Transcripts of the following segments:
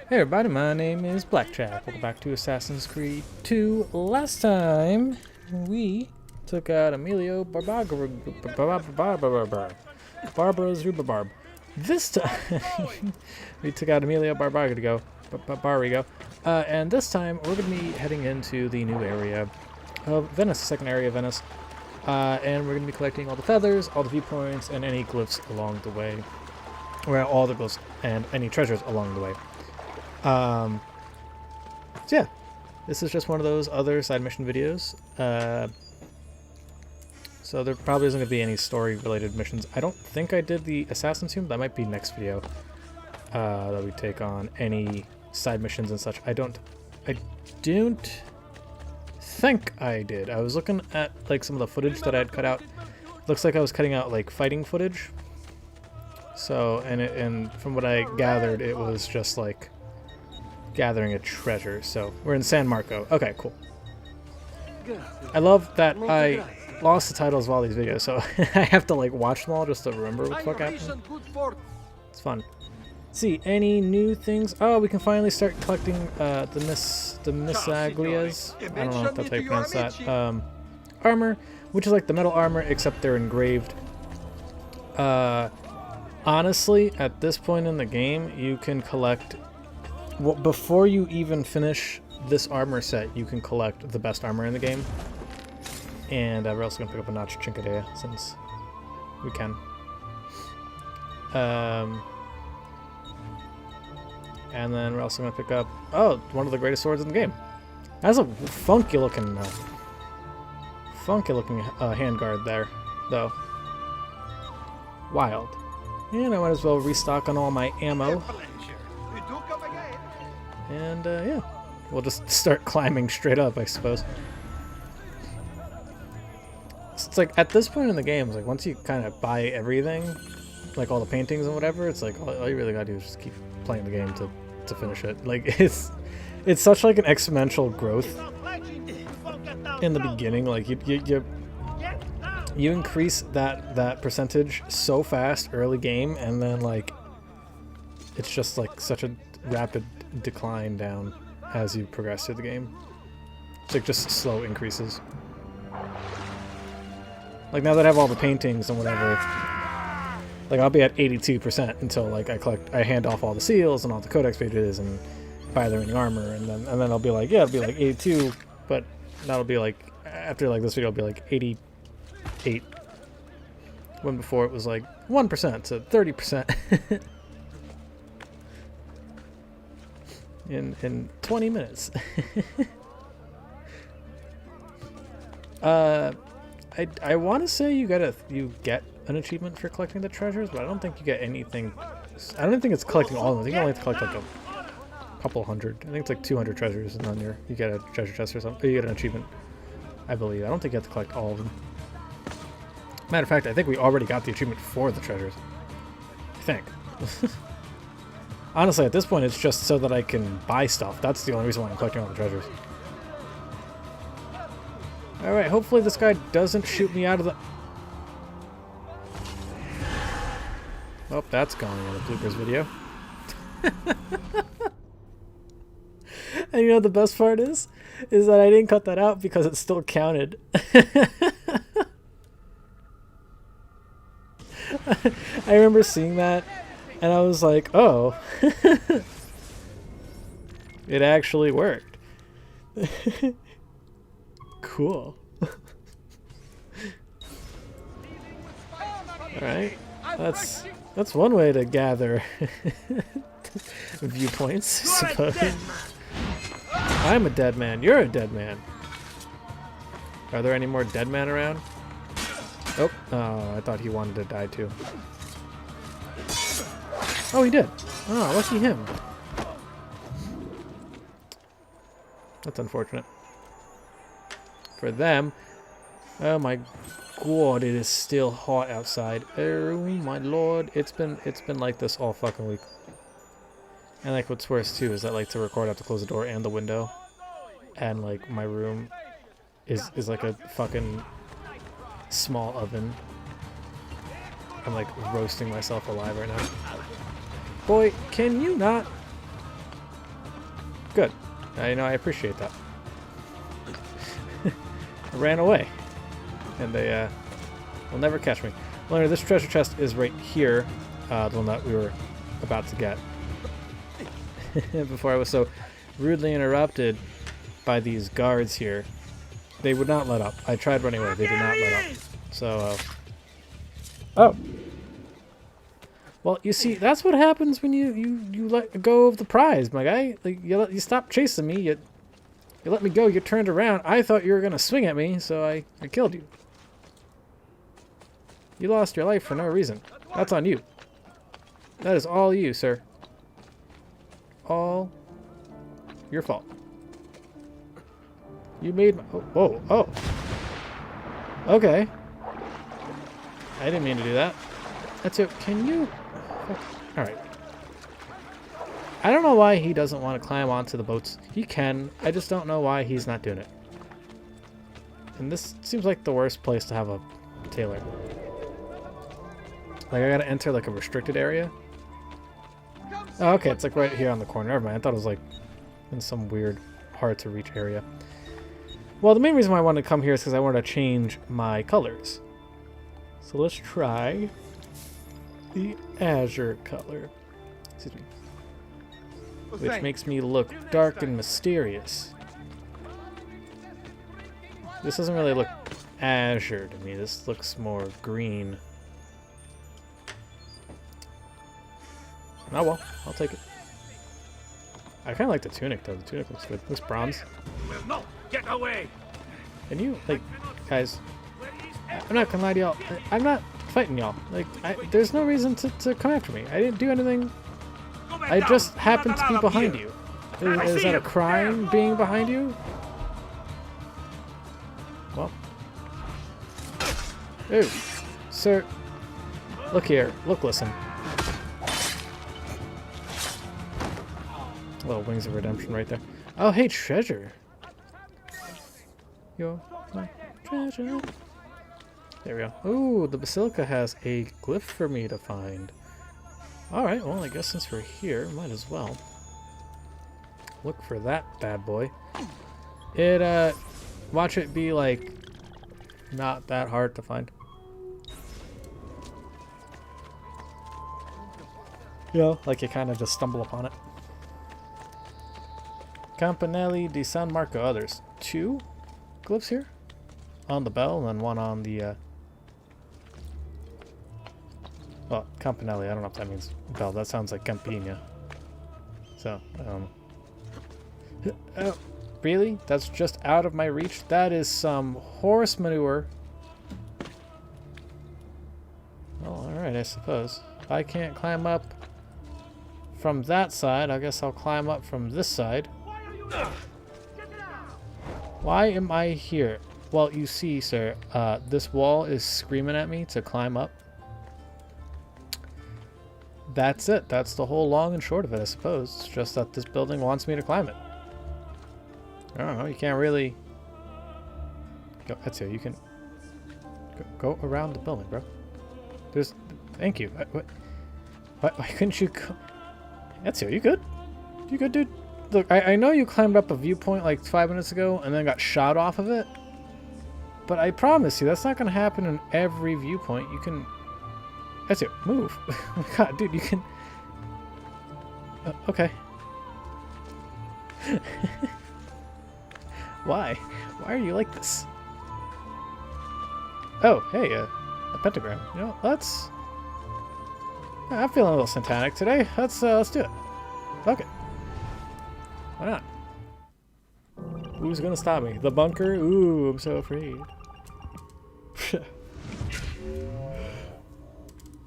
Hey everybody, my name is BlakJak. Welcome back to Assassin's Creed 2. Last time, we took out Emilio Barbara's Rubabarb. This time, we took out Emilio Barbarigo. And this time, we're going to be heading into the new area of Venice, the second area of Venice. And we're going to be collecting all the feathers, all the viewpoints, and any glyphs along the way. Well, all the glyphs and any treasures along the way. So yeah, this is just one of those other side mission videos. So there probably isn't going to be any story-related missions. I don't think I did the Assassin's Tomb. That might be next video that we take on any side missions and such. I don't think I did. I was looking at like some of the footage that I had cut out. Looks like I was cutting out like fighting footage. So and from what I gathered, it was just like gathering a treasure. So we're in San Marco. Okay, cool. I love that I lost the titles of all these videos, so I have to like watch them all just to remember what the fuck happened. It's fun. Let's see, any new things? Oh, we can finally start collecting the Missaglias. I don't know if that's how you pronounce that. Armor, which is like the metal armor, except they're engraved. Honestly, at this point in the game, you can collect. Well, before you even finish this armor set, you can collect the best armor in the game. And we're also going to pick up a Notch Chinkadea, since we can. And then we're also going to pick up, oh, one of the greatest swords in the game. That's a funky looking handguard there, though. Wild. And I might as well restock on all my ammo. And yeah, we'll just start climbing straight up, I suppose. It's like at this point in the game, it's like once you kind of buy everything, like all the paintings and whatever, it's like all you really gotta do is just keep playing the game to finish it. Like it's such like an exponential growth in the beginning. Like you increase that percentage so fast early game, and then like it's just like such a rapid decline down as you progress through the game. It's like just slow increases. Like now that I have all the paintings and whatever, like I'll be at 82% until like I hand off all the seals and all the codex pages and buy their new armor, and then I'll be like, yeah, it'll be like 82, but that'll be like after like this video it'll be like 88. When before it was like 1% to 30%. in 20 minutes. I want to say you get an achievement for collecting the treasures, but I don't think you get anything. I don't think it's collecting all of them. I think you only have to collect like a couple hundred. I think it's like 200 treasures, and then you get a treasure chest or something. You get an achievement, I believe. I don't think you have to collect all of them. Matter of fact, I think we already got the achievement for the treasures. I think. Honestly, at this point, it's just so that I can buy stuff. That's the only reason why I'm collecting all the treasures. Alright, hopefully this guy doesn't shoot me out of the... Oh, that's going in the bloopers video. And you know what the best part is? Is that I didn't cut that out because it still counted. I remember seeing that. And I was like, oh, it actually worked. Cool. Alright, that's one way to gather viewpoints, I suppose. I'm a dead man, you're a dead man. Are there any more dead men around? Oh, I thought he wanted to die too. Oh, he did. Oh, lucky him. That's unfortunate. For them. Oh my god, it is still hot outside. Oh my lord, it's been like this all fucking week. And like what's worse too is that like to record I have to close the door and the window. And like my room is like a fucking small oven. I'm like roasting myself alive right now. Boy, can you not Good. You know, I appreciate that. I ran away. And they will never catch me. Well, anyway, this treasure chest is right here. The one that we were about to get. Before I was so rudely interrupted by these guards here. They would not let up. I tried running away. They did not let up. So, oh. Well, you see, that's what happens when you let go of the prize, my guy. Like, you stopped chasing me. You let me go. You turned around. I thought you were going to swing at me, so I killed you. You lost your life for no reason. That's on you. That is all you, sir. All your fault. You made my... Oh, whoa, oh. Okay. I didn't mean to do that. That's it. Can you... Alright. I don't know why he doesn't want to climb onto the boats. He can. I just don't know why he's not doing it. And this seems like the worst place to have a tailor. Like, I gotta enter, like, a restricted area. Oh, okay, it's, like, right here on the corner. Never mind. I thought it was, like, in some weird, hard-to-reach area. Well, the main reason why I wanted to come here is because I wanted to change my colors. So let's try the azure color. Excuse me. Which makes me look dark and mysterious. This doesn't really look azure to me. This looks more green. Oh well, I'll take it. I kind of like the tunic though. The tunic looks good. Looks bronze. No, get away! And you, like, guys, I'm not gonna lie to y'all. I'm not fighting y'all. Like, there's no reason to come after me. I didn't do anything. I just happened to be behind you. Is that a crime, being behind you? Well. Ooh. Sir. Look here. Look, listen. Little Wings of Redemption right there. Oh, hey, treasure. You're my treasure. There we go. Ooh, the basilica has a glyph for me to find. Alright, well, I guess since we're here, might as well look for that bad boy. Watch it be, like, not that hard to find. You know, like you kind of just stumble upon it. Campanelli di San Marco. Oh, there's 2 glyphs here? On the bell, and then one on the, well, Campanelli, I don't know if that means bell. That sounds like Campina. So, oh, really? That's just out of my reach? That is some horse manure. Well, alright, I suppose. If I can't climb up from that side, I guess I'll climb up from this side. Why am I here? Well, you see, sir, this wall is screaming at me to climb up. That's it. That's the whole long and short of it, I suppose. It's just that this building wants me to climb it. I don't know. You can't really... Go, that's it. You can go around the building, bro. There's... Thank you. Why couldn't you... That's it. You good? You good, dude? Look, I know you climbed up a viewpoint like 5 minutes ago and then got shot off of it. But I promise you, that's not going to happen in every viewpoint. You can... That's it. Move. Oh my god, dude, you can... okay. Why? Why are you like this? Oh, hey, a pentagram. You know, let's... I'm feeling a little satanic today. Let's do it. Fuck it. Why not? Who's gonna stop me? The bunker? Ooh, I'm so afraid.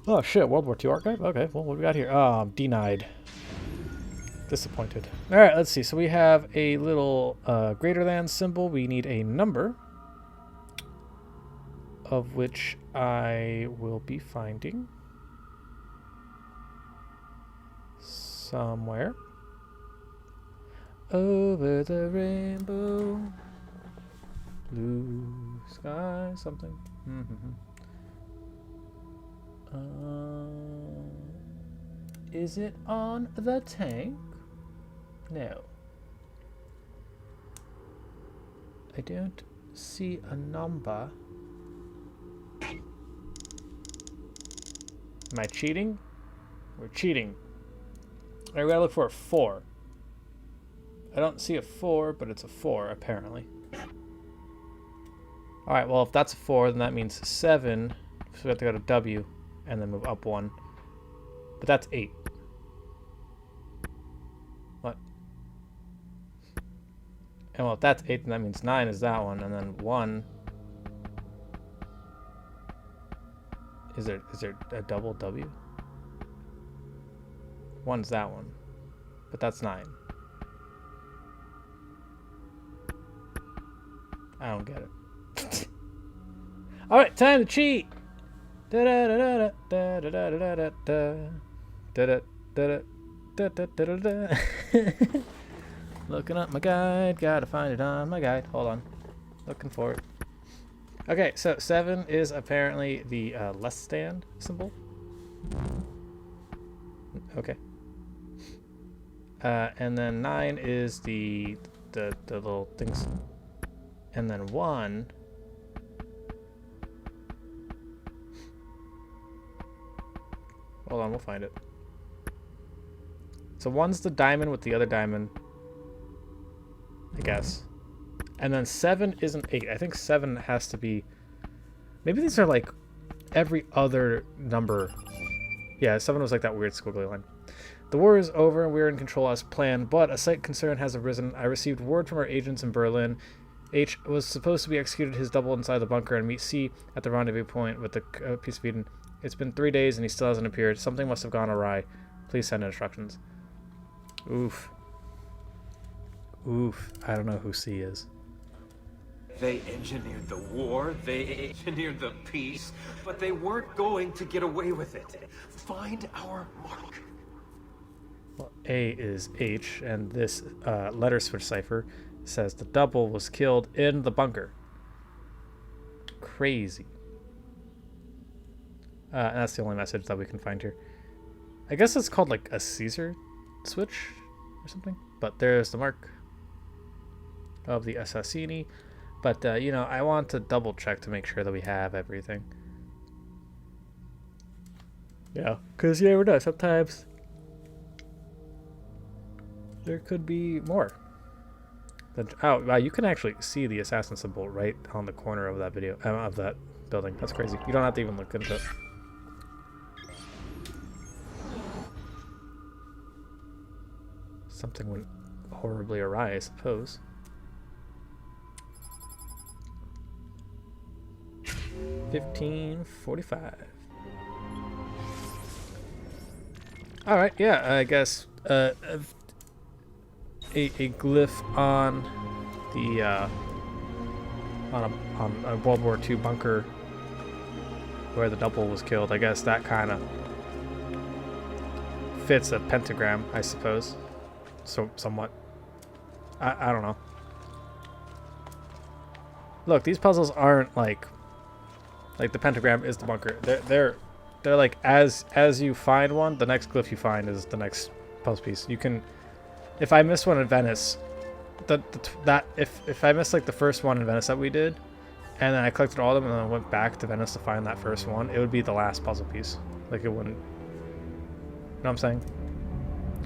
Oh shit, World War II archive? Okay, well, what do we got here? Denied. Disappointed. Alright, let's see. So we have a little greater than symbol. We need a number, of which I will be finding somewhere. Over the rainbow, blue sky, something. Is it on the tank? No. I don't see a number. Am I cheating? We're cheating. I gotta look for a 4. I don't see a 4, but it's a 4, apparently. Alright, well, if that's a 4, then that means 7. So we have to go to W and then move up 1. But that's 8. What? And well, if that's 8, then that means 9 is that one, and then 1. Is there a double W? 1's that one. But that's 9. I don't get it. All right, time to cheat. Looking up my guide, gotta find it on my guide. Hold on, looking for it. Okay, so 7 is apparently the less stand symbol. Okay. And then 9 is the little things. And then 1. Hold on, we'll find it. So 1's the diamond with the other diamond, I guess. And then 7 isn't 8. I think 7 has to be... Maybe these are like every other number. Yeah, 7 was like that weird squiggly line. The war is over and we are in control as planned, but a slight concern has arisen. I received word from our agents in Berlin. H was supposed to be executed his double inside the bunker and meet C at the rendezvous point with the piece of Eden. It's been 3 days and he still hasn't appeared. Something must have gone awry. Please send instructions. Oof. Oof. I don't know who C is. They engineered the war, they engineered the peace, but they weren't going to get away with it. Find our mark. Well, A is H, and this letter switch cipher says the double was killed in the bunker. Crazy. And that's the only message that we can find here. I guess it's called like a Caesar switch or something. But there's the mark of the Assassini. But, you know, I want to double check to make sure that we have everything. Yeah, because you never know. Sometimes there could be more. Oh, wow, you can actually see the assassin symbol right on the corner of that video, of that building. That's crazy. You don't have to even look into it. Something went horribly awry, I suppose. $15.45. All right, yeah, I guess a glyph on the on a World War II bunker where the double was killed. I guess that kind of fits a pentagram, I suppose. So somewhat. I don't know. Look, these puzzles aren't like the pentagram is the bunker. They're like as you find one, the next glyph you find is the next puzzle piece. You can, if I miss one in Venice, if I missed like the first one in Venice that we did, and then I collected all of them and then I went back to Venice to find that first one, it would be the last puzzle piece. Like it wouldn't. You know what I'm saying?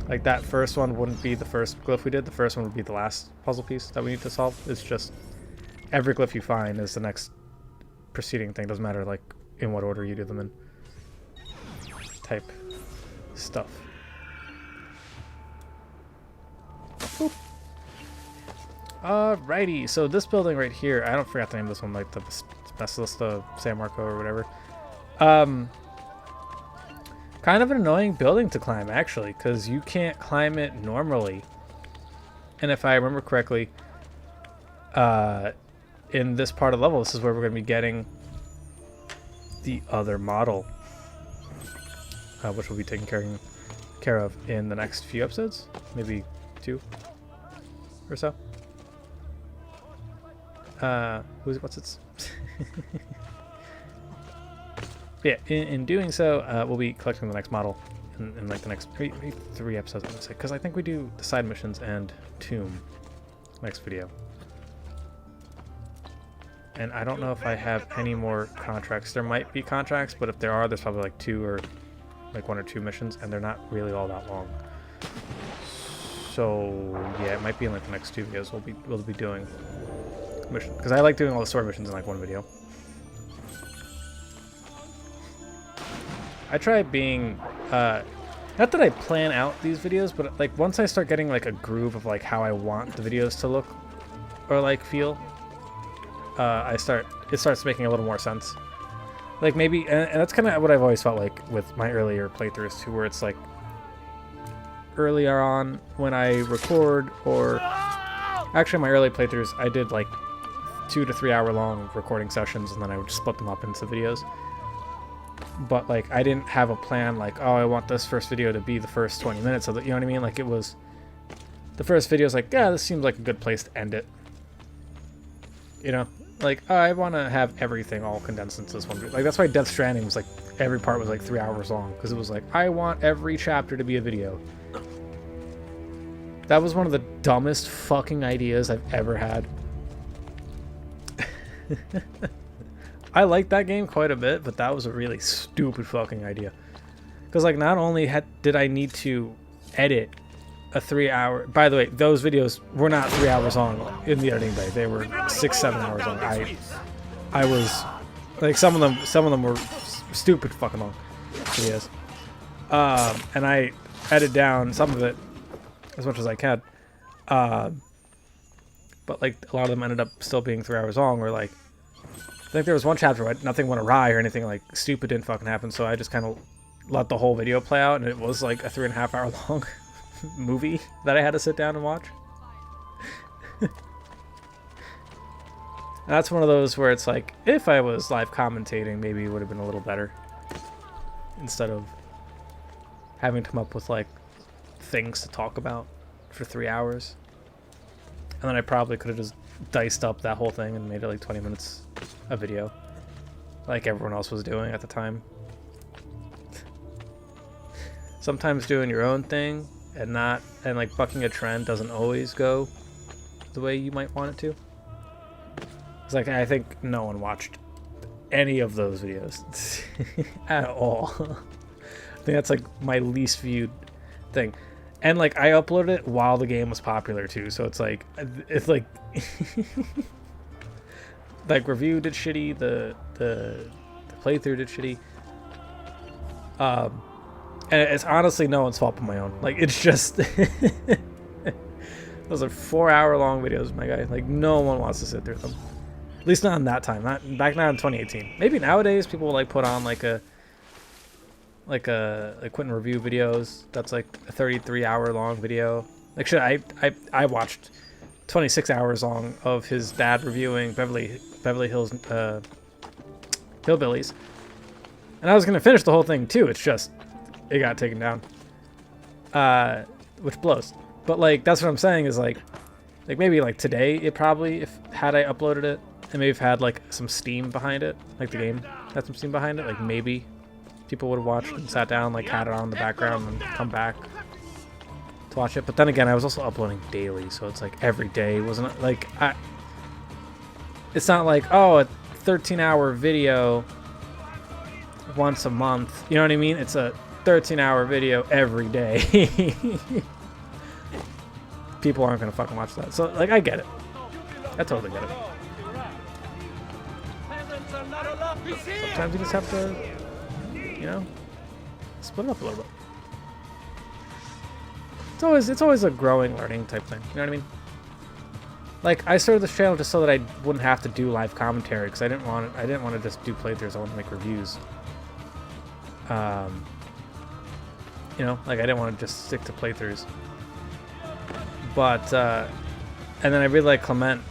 Like that first one wouldn't be the first glyph we did. The first one would be the last puzzle piece that we need to solve. It's just every glyph you find is the next preceding thing. Doesn't matter like in what order you do them in. Type stuff. Boop. Alrighty, so this building right here, I don't forget the name of this one, like the Basilica San Marco or whatever. Kind of an annoying building to climb, actually, because you can't climb it normally. And if I remember correctly, in this part of the level, this is where we're going to be getting the other model, which we'll be taking care of in the next few episodes, maybe 2 or so. What's its? Yeah, in doing so, we'll be collecting the next model in like the next 3 episodes, I'm gonna say, because I think we do the side missions and Tomb next video. and I don't know if I have any more contracts. There might be contracts, but if there are, there's probably like 2 or like 1 or 2 missions, and they're not really all that long. So yeah, it might be in like the next 2 videos we'll be doing missions, because I like doing all the story missions in like 1 video. I try being not that I plan out these videos, but like once I start getting like a groove of like how I want the videos to look or like feel, it starts making a little more sense. Like maybe, and that's kind of what I've always felt like with my earlier playthroughs too, where it's like earlier on when I record, or actually my early playthroughs, I did like 2 to 3 hour long recording sessions, and then I would split them up into videos. But like I didn't have a plan like, oh, I want this first video to be the first 20 minutes of it, you know what I mean? Like it was, the first video is like, yeah, this seems like a good place to end it. You know? Like, oh, I want to have everything all condensed into this one video. Like that's why Death Stranding was like, every part was like 3 hours long, because it was like, I want every chapter to be a video. That was one of the dumbest fucking ideas I've ever had. I liked that game quite a bit, but that was a really stupid fucking idea. Because like not only did I need to edit a 3 hour... By the way, those videos were not 3 hours long in the editing bay. They were 6-7 hours long. I was like, some of them were stupid fucking long videos. And I edited down some of it as much as I can. But like a lot of them ended up still being 3 hours long, or like I think there was one chapter where nothing went awry or anything like stupid didn't fucking happen, so I just kind of let the whole video play out, and it was like a 3.5 hour long movie that I had to sit down and watch. And that's one of those where it's like, if I was live commentating, maybe it would have been a little better, instead of having to come up with like things to talk about for 3 hours. And then I probably could have just diced up that whole thing and made it like 20 minutes a video, like everyone else was doing at the time. Sometimes doing your own thing and like bucking a trend doesn't always go the way you might want it to. It's like, I think no one watched any of those videos at all. I think that's like my least viewed thing. And like I uploaded it while the game was popular too, so it's like like review did shitty, the playthrough did shitty. And it's honestly no one's fault but my own. Like it's just those are 4 hour long videos, my guy. Like no one wants to sit through them. At least not in that time. Not back now in 2018. Maybe nowadays people will like put on like Quentin review videos. That's like a 33 hour long video. Like shit, I watched 26 hours long of his dad reviewing Beverly Hills Hillbillies, and I was gonna finish the whole thing too. It's just it got taken down, which blows. But like that's what I'm saying is like maybe like today it probably, if had I uploaded it and maybe had like some steam behind it, like the game had some steam behind it, like maybe people would have watched and sat down, like had it on in the background and come back to watch it. But then again, I was also uploading daily, so it's like every day wasn't it? Like it's not like, oh, a 13-hour video once a month. You know what I mean? It's a 13-hour video every day. People aren't gonna fucking watch that. So like I get it. I totally get it. Sometimes you just have to, you know, split it up a little bit. It's always a growing, learning type thing. You know what I mean? Like I started this channel just so that I wouldn't have to do live commentary, because I didn't want to just do playthroughs. I wanted to make reviews. You know, like I didn't want to just stick to playthroughs. But and then I really like Clement,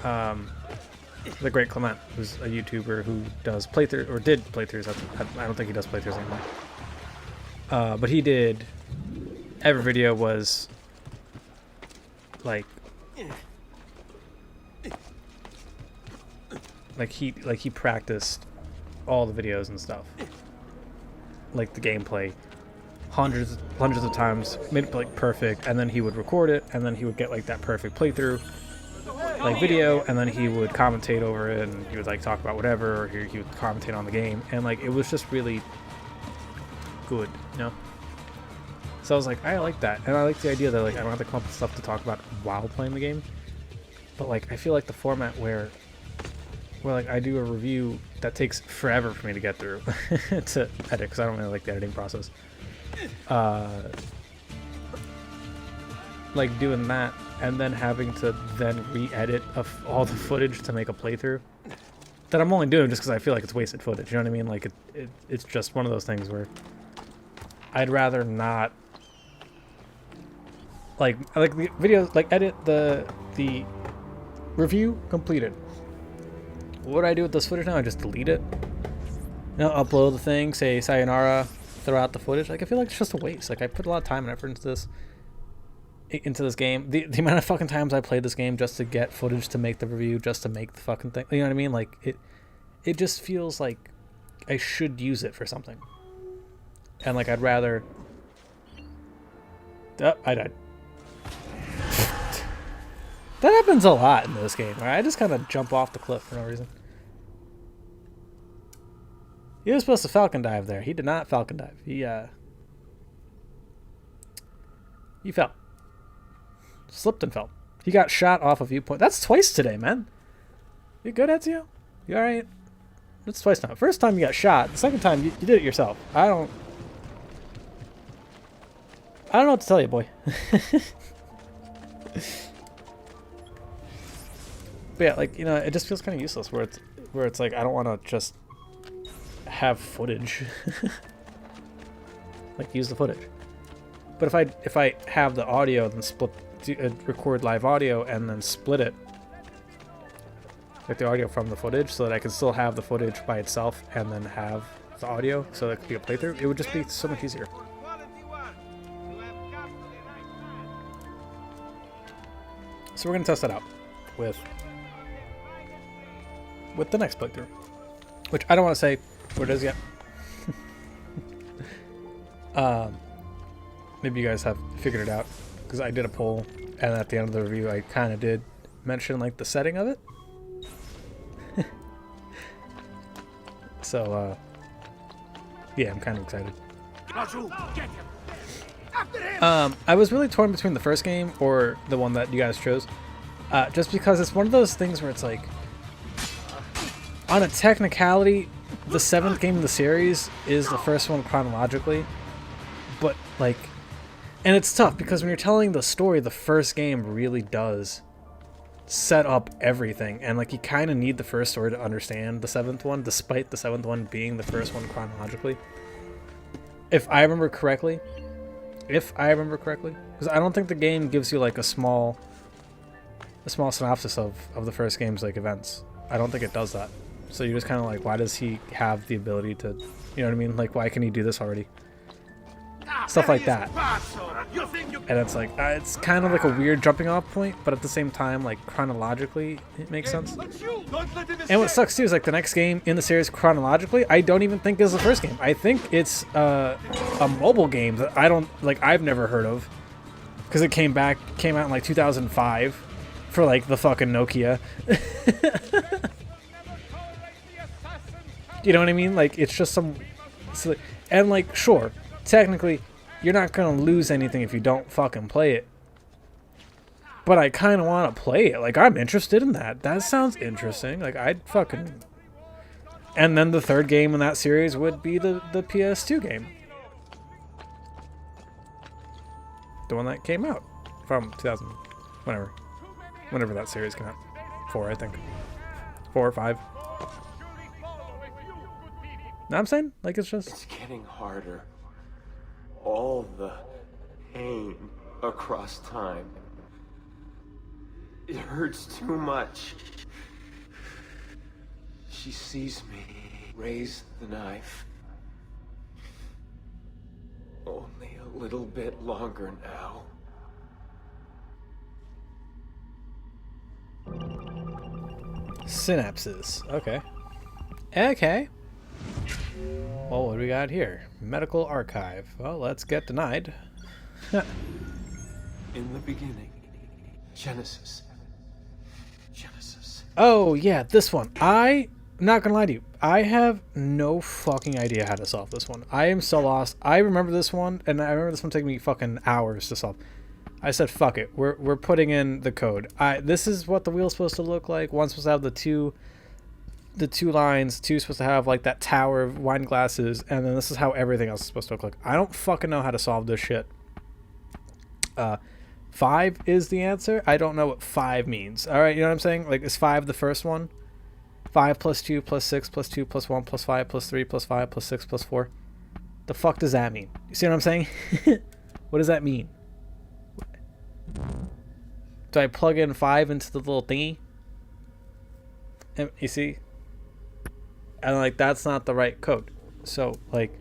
the great Clement, who's a YouTuber who does playthroughs, or did playthroughs. I don't think he does playthroughs anymore. But he did. Every video was like he practiced all the videos and stuff, like the gameplay, hundreds of times, made it like perfect, and then he would record it, and then he would get like that perfect playthrough, like video, and then he would commentate over it, and he would like talk about whatever, or he would commentate on the game, and like it was just really good, you know. So I was like, I like that, and I like the idea that like I don't have to come up with stuff to talk about while playing the game. But like I feel like the format where like I do a review that takes forever for me to get through to edit, because I don't really like the editing process. Like doing that and then having to then re-edit all the footage to make a playthrough that I'm only doing just because I feel like it's wasted footage. You know what I mean? Like it's just one of those things where I'd rather not like the videos, like edit the review completed. What do I do with this footage now? I just delete it. You know, upload the thing, say sayonara, throw out the footage. Like I feel like it's just a waste. Like I put a lot of time and effort into this game. The amount of fucking times I played this game just to get footage to make the review, just to make the fucking thing. You know what I mean? Like it just feels like I should use it for something. And like I'd rather. Oh, I died. That happens a lot in this game. Right? I just kind of jump off the cliff for no reason. He was supposed to falcon dive there. He did not falcon dive. He fell. Slipped and fell. He got shot off a viewpoint. That's twice today, man. You good, Ezio? You alright? That's twice now. First time you got shot. The second time you did it yourself. I don't know what to tell you, boy. But yeah, like, you know, it just feels kind of useless where it's like I don't want to just have footage. Like use the footage. But if I have the audio, then record live audio and then split it, like the audio from the footage, so that I can still have the footage by itself and then have the audio, so that could be a playthrough, it would just be so much easier. So we're gonna test that out with the next playthrough, which I don't want to say what it is yet. Maybe you guys have figured it out, because I did a poll, and at the end of the review I kind of did mention like the setting of it. So yeah, I'm kind of excited. I was really torn between the first game or the one that you guys chose, just because it's one of those things where it's like, on a technicality, the 7th game in the series is the first one chronologically, but like, and it's tough because when you're telling the story, the first game really does set up everything, and like you kind of need the first story to understand the 7th one, despite the 7th one being the first one chronologically. If I remember correctly, because I don't think the game gives you like a small synopsis of the first game's like events. I don't think it does that. So you're just kind of like, why does he have the ability to, you know what I mean? Like, why can he do this already? Stuff like that. And it's like, it's kind of like a weird jumping off point, but at the same time, like, chronologically, it makes sense. And what sucks too is like the next game in the series chronologically, I don't even think is the first game. I think it's a mobile game that I've never heard of, because it came out in like 2005 for like the fucking Nokia. You know what I mean? Like, it's just some... And, like, sure, technically, you're not going to lose anything if you don't fucking play it. But I kind of want to play it. Like, I'm interested in that. That sounds interesting. Like, I'd fucking... And then the third game in that series would be the PS2 game. The one that came out from 2000... Whenever that series came out. 4, I think. 4 or 5. Know what I'm saying? Like, it's getting harder. All the pain across time. It hurts too much. She sees me raise the knife. Only a little bit longer now. Synapses. Okay. Okay. Well, what do we got here? Medical archive. Well, let's get denied. In the beginning, Genesis. Oh, yeah, this one. I'm not gonna lie to you. I have no fucking idea how to solve this one. I am so lost. I remember this one, and I remember this one taking me fucking hours to solve. I said, fuck it. We're putting in the code. This is what the wheel's supposed to look like. One's supposed to have the two lines. Two's supposed to have, like, that tower of wine glasses. And then this is how everything else is supposed to look like. I don't fucking know how to solve this shit. 5 is the answer. I don't know what 5 means. Alright, you know what I'm saying? Like, is 5 the first one? 5 plus 2 plus 6 plus 2 plus 1 plus 5 plus 3 plus 5 plus 6 plus 4. The fuck does that mean? You see what I'm saying? What does that mean? Do I plug in 5 into the little thingy? And, you see? And, like, that's not the right code. So, like...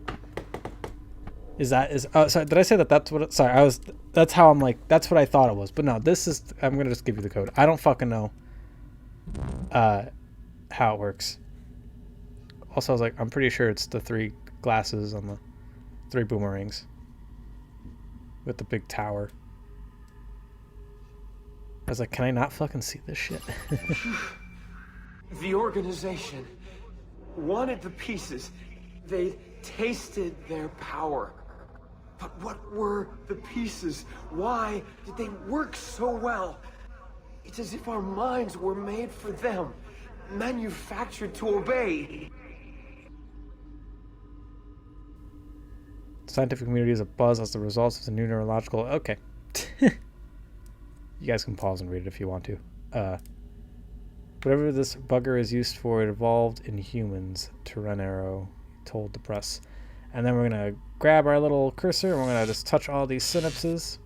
oh, sorry, did I say that that's what that's how I'm like, that's what I thought it was. But no, this is, I'm going to just give you the code. I don't fucking know how it works. Also, I was like, I'm pretty sure it's the 3 glasses on the 3 boomerangs with the big tower. I was like, can I not fucking see this shit? The organization wanted the pieces. They tasted their power. But what were the pieces? Why did they work so well? It's as if our minds were made for them, manufactured to obey. The scientific community is abuzz as the results of the new neurological... Okay. You guys can pause and read it if you want to. Whatever this bugger is used for, it evolved in humans, Terranero told the press. And then we're going to grab our little cursor and we're going to just touch all these synapses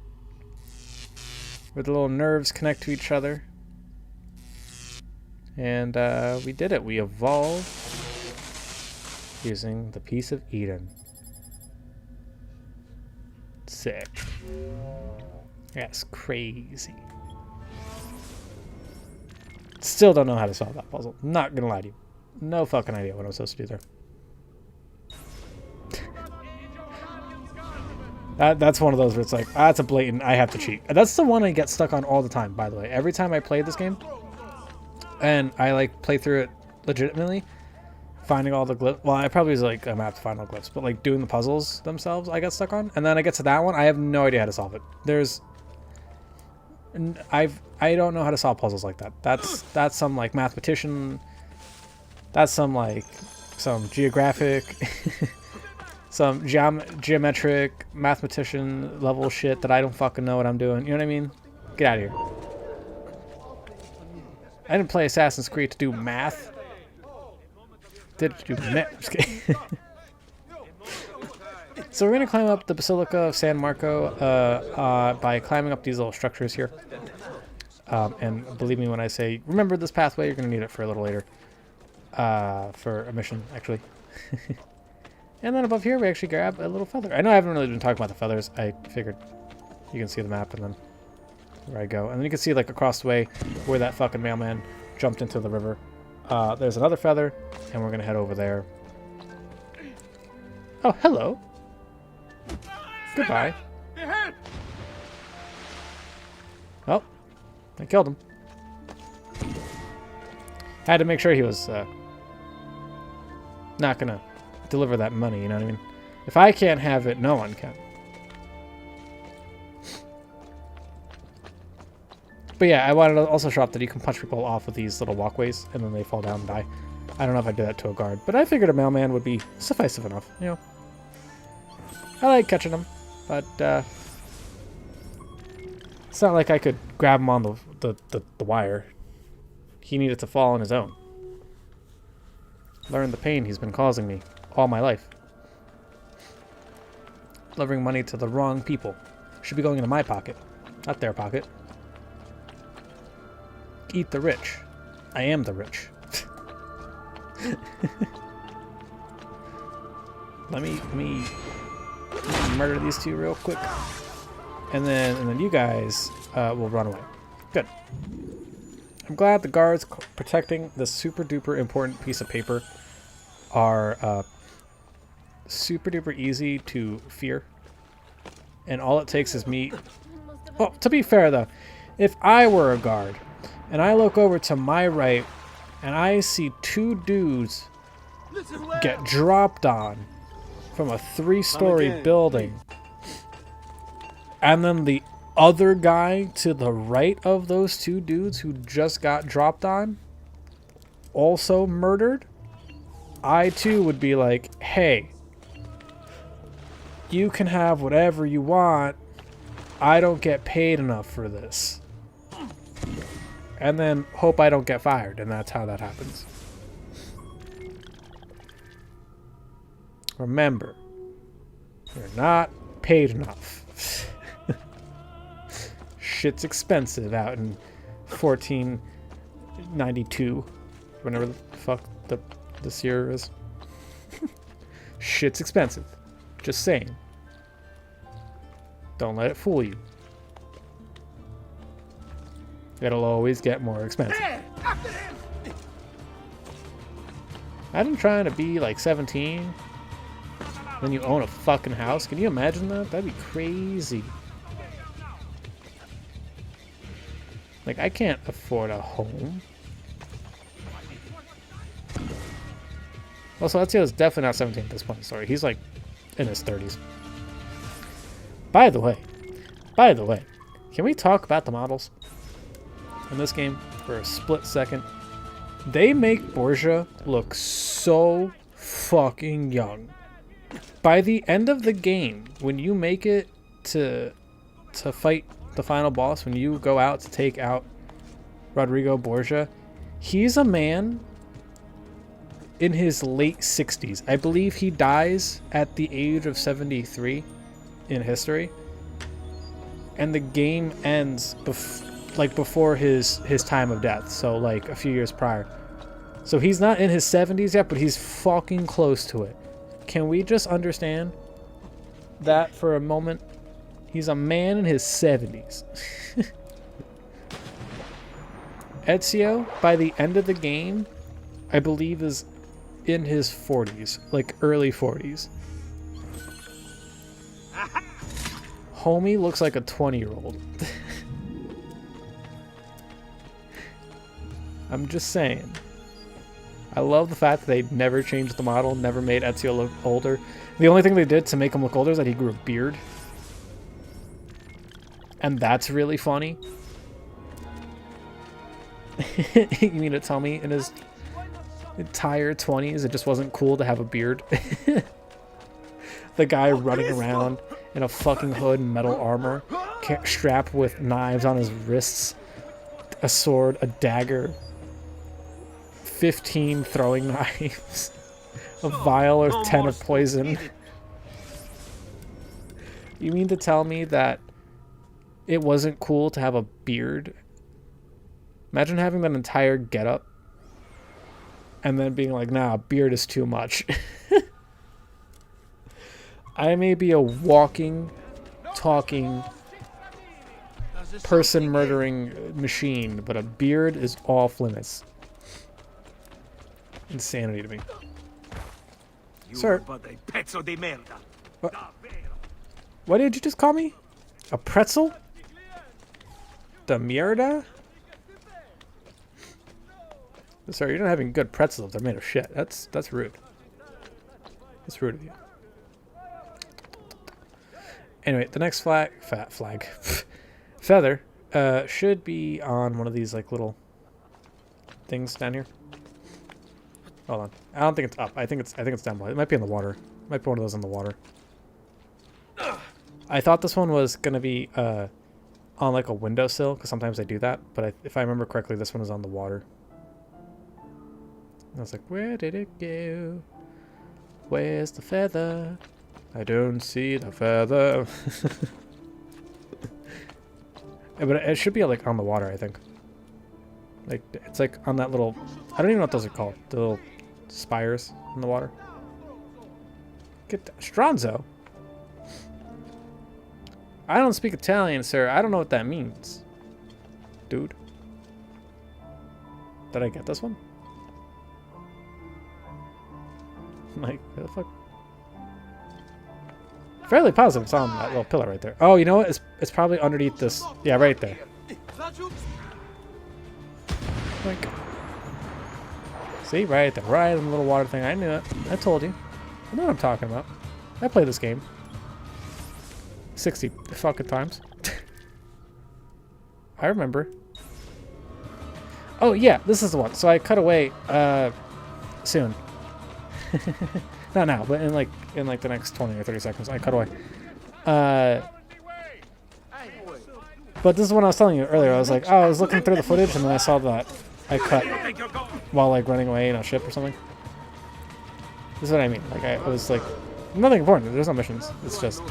where the little nerves connect to each other. And we did it. We evolved using the piece of Eden. Sick. That's crazy. Still don't know how to solve that puzzle. Not gonna lie to you. No fucking idea what I'm supposed to do there. That's one of those where it's like, that's a blatant, I have to cheat. That's the one I get stuck on all the time, by the way. Every time I play this game, and I like play through it legitimately, finding all the glyphs. Well, I probably was like, I'm gonna have to find all glyphs, but like doing the puzzles themselves, I got stuck on. And then I get to that one, I have no idea how to solve it. I don't know how to solve puzzles like that. That's some like mathematician. That's some like some geographic. Some geometric mathematician level shit that I don't fucking know what I'm doing. You know what I mean? Get out of here. I didn't play Assassin's Creed to do math. Did it to do math? Just kidding. So we're gonna climb up the Basilica of San Marco by climbing up these little structures here. And believe me when I say, remember this pathway, you're gonna need it for a little later. For a mission, actually. And then above here, we actually grab a little feather. I know I haven't really been talking about the feathers. I figured you can see the map and then where I go. And then you can see, like, across the way where that fucking mailman jumped into the river. There's another feather, and we're going to head over there. Oh, hello. Goodbye. Oh, I killed him. Had to make sure he was not going to deliver that money, you know what I mean? If I can't have it, no one can. But yeah, I wanted to also show off that you can punch people off of these little walkways and then they fall down and die. I don't know if I did that to a guard, but I figured a mailman would be suffice enough, you know. I like catching them, but it's not like I could grab him on the wire. He needed to fall on his own. Learn the pain he's been causing me all my life. Delivering money to the wrong people. Should be going into my pocket, not their pocket. Eat the rich. I am the rich. Let me murder these two real quick, and then you guys will run away. Good. I'm glad the guards protecting this super duper important piece of paper are super duper easy to fear, and all it takes is me. Well, to be fair though, if I were a guard And I look over to my right, and I see two dudes get dropped on from a 3-story building. And then the other guy to the right of those two dudes who just got dropped on, also murdered. I too would be like, hey, you can have whatever you want. I don't get paid enough for this. And then hope I don't get fired, and that's how that happens. Remember, you're not paid enough. Shit's expensive out in 1492, whenever the fuck this year is. Shit's expensive. Just saying. Don't let it fool you. It'll always get more expensive. Imagine trying to be like 17, then you own a fucking house. Can you imagine that? That'd be crazy. Like, I can't afford a home. Also, Ezio's definitely not 17 at this point in the story. He's like in his 30s. By the way, can we talk about the models in this game for a split second? They make Borgia look so fucking young. By the end of the game, when you make it to fight the final boss, when you go out to take out Rodrigo Borgia, he's a man in his late 60s. I believe he dies at the age of 73 in history. And the game ends before his time of death, so like a few years prior. So he's not in his 70s yet, but he's fucking close to it. Can we just understand that for a moment? He's a man in his 70s. Ezio, by the end of the game, I believe is in his 40s, like early 40s. Homie looks like a 20-year-old. I'm just saying. I love the fact that they never changed the model, never made Ezio look older. The only thing they did to make him look older is that he grew a beard. And that's really funny. You mean to tell me in his entire 20s it just wasn't cool to have a beard? The guy running around in a fucking hood and metal armor, strapped with knives on his wrists, a sword, a dagger, 15 throwing knives, a vial or 10 of poison. You mean to tell me that it wasn't cool to have a beard? Imagine having that entire getup and then being like, nah, beard is too much. I may be a walking, talking, person-murdering machine, but a beard is off limits. Insanity to me. Sir. What did you just call me? A pretzel? De mierda? Sir, you're not having good pretzels. They're made of shit. That's rude. That's rude of you. Anyway, the next feather should be on one of these like little things down here. Hold on. I don't think it's up. I think it's down below. It might be in the water. It might be one of those in the water. I thought this one was gonna be on like a windowsill, because sometimes they do that. But if I remember correctly, this one is on the water. I was like, where did it go? Where's the feather? I don't see the feather. Yeah, but it should be like on the water, I think. Like it's like on that little, I don't even know what those are called. The little spires in the water. Get that. Stronzo. I don't speak Italian, sir. I don't know what that means. Dude. Did I get this one? Like, what the fuck? Fairly positive it's on that little pillar right there. Oh, you know what? It's probably underneath this. Yeah, right there. Like, see, right there, right in the little water thing. I knew it. I told you. I know what I'm talking about. I play this game 60 fucking times. I remember. Oh yeah, this is the one. So I cut away soon. Not now, but in like the next 20 or 30 seconds, I cut away. But this is what I was telling you earlier. I was like, oh, I was looking through the footage and then I saw that I cut while like running away in a ship or something. This is what I mean. Like I was like, nothing important. There's no missions. It's just,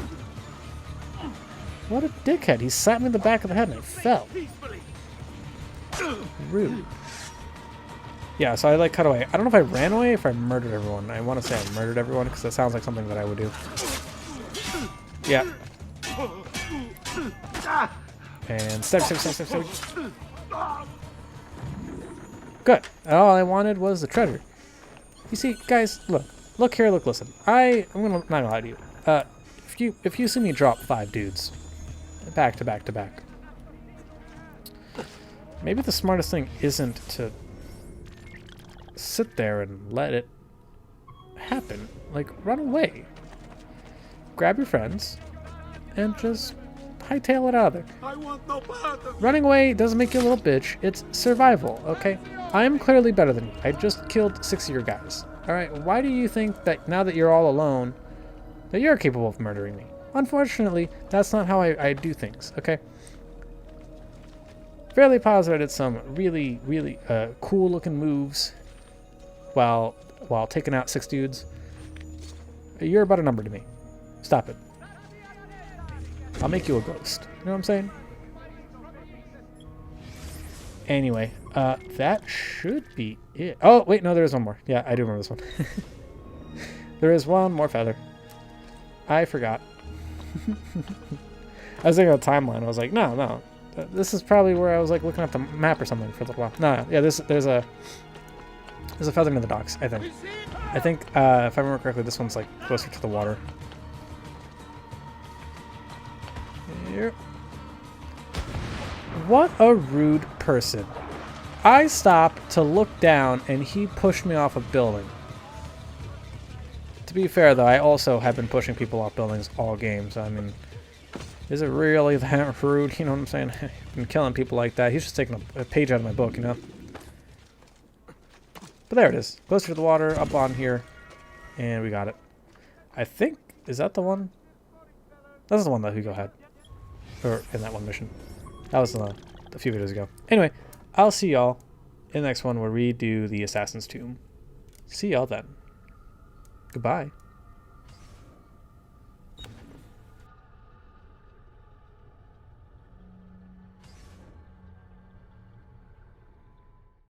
what a dickhead. He slapped me in the back of the head and I fell. Rude. Yeah, so I like cut away. I don't know if I ran away or if I murdered everyone. I want to say I murdered everyone because that sounds like something that I would do. Yeah. And step. Good. All I wanted was the treasure. You see, guys, look here, listen. I'm not gonna lie to you. If you see me drop 5 dudes, back to back, maybe the smartest thing isn't to sit there and let it happen. Like, run away. Grab your friends and just hightail it out of there. I want no part of Running away doesn't make you a little bitch. It's survival, okay? I'm clearly better than you. I just killed 6 of your guys. Alright, why do you think that now that you're all alone, that you're capable of murdering me? Unfortunately, that's not how I do things, okay? Fairly positive I did some really, really cool looking moves while taking out 6 dudes. You're about a number to me. Stop it. I'll make you a ghost. You know what I'm saying? Anyway, that should be it. Oh, wait, no, there is one more. Yeah, I do remember this one. There is one more feather. I forgot. I was thinking of the timeline. I was like, no. This is probably where I was like looking at the map or something for a little while. No, yeah, there's a feather in the docks, I think. I think, if I remember correctly, this one's like closer to the water. Here. What a rude person. I stopped to look down and he pushed me off a building. To be fair though, I also have been pushing people off buildings all game, so I mean, is it really that rude? You know what I'm saying? I've been killing people like that. He's just taking a page out of my book, you know? But there it is. Closer to the water, up on here. And we got it. I think, is that the one? That's the one that Hugo had. Or in that one mission. That was a few videos ago. Anyway, I'll see y'all in the next one where we do the Assassin's Tomb. See y'all then. Goodbye.